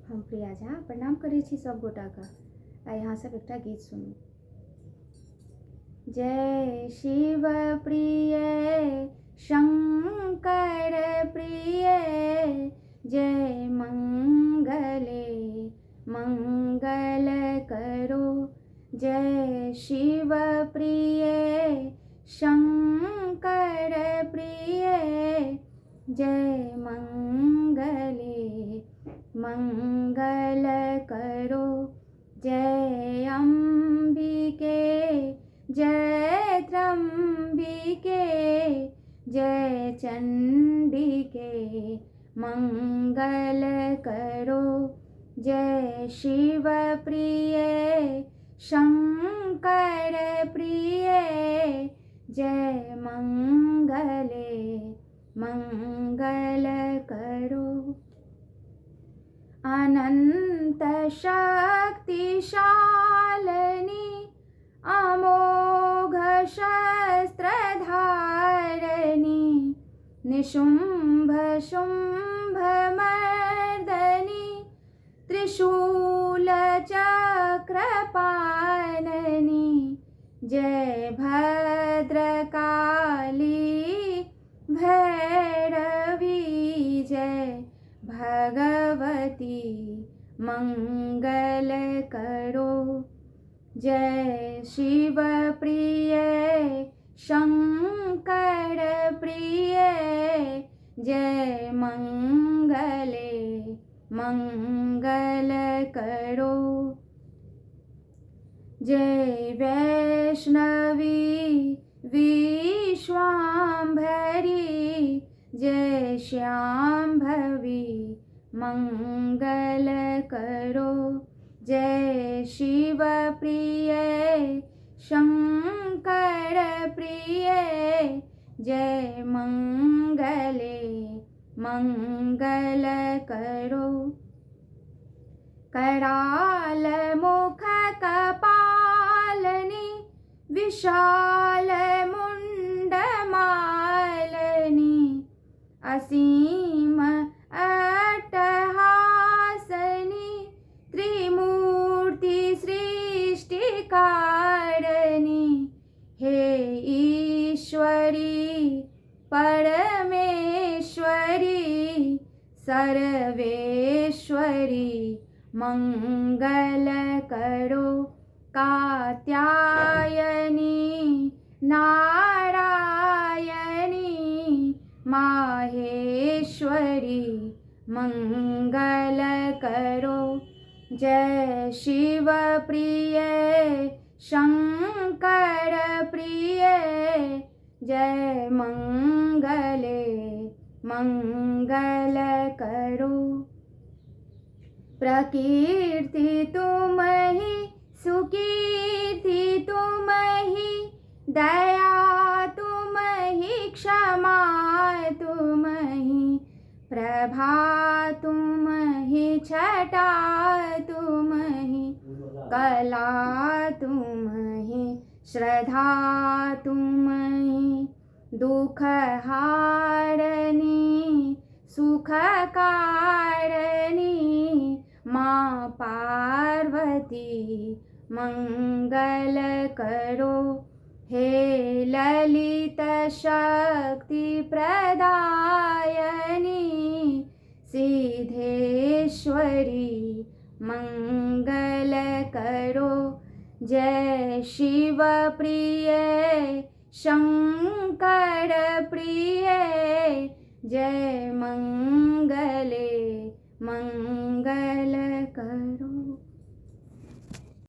हम प्रिया झा प्रणाम करै छी सब गोटाके। आ यहाँ सब एकटा गीत सुनू। जय शिव प्रिय शंकर प्रिय, जय मंगले मंगल करो। जय शिव प्रिय शंकर प्रिय, जय मंगले मंगल करो। जय अंबिके जय त्र्यंबिके, जय चंडिके मंगल करो। जय शिव प्रिय शंकर प्रिय, जय मंगले मंगल करो। अनंत शक्तिशालिनी अमोघ शस्त्रधारिणी, निशुंभ शुंभ मर्दनी त्रिशूल चक्रपाणिनी, जय भद्रकाली भैरवी, जय भगवती मंगल करो। जय शिव प्रिय शंकर प्रिय, जय मंगले मंगल करो। जय वैष्णवी विश्वाम्भरी, जय श्याम्भवी मंगल करो। जय शिव प्रिय शंकर प्रिय, जय मंगले मंगल करो। कराल मुख कपालनी विशाल मुंड मालनी, असीम अट्टहासनी त्रिमूर्ति सृष्टिकारिणी, हे ईश्वरी परमेश्वरी सर्वेश्वरी मंगल करो। कात्यायनी नारायणी माहेश्वरी मंगल करो। जय शिव प्रिय शंकर प्रिय, जय मंगले मंगल करो। प्रकीर्ति तुम ही सुकीर्ति तुम ही, दया तुम ही क्षमा तुम ही, प्रभा तुम ही छटा तुम ही, कला तुम ही श्रद्धा तुम ही, दुख हारनी सुख कारणी माँ पार्वती मंगल करो। हे ललित शक्ति प्रदायनी सिद्धेश्वरी मंगल करो। जय शिव प्रिय शंकर प्रिय, जय मंगले मंगल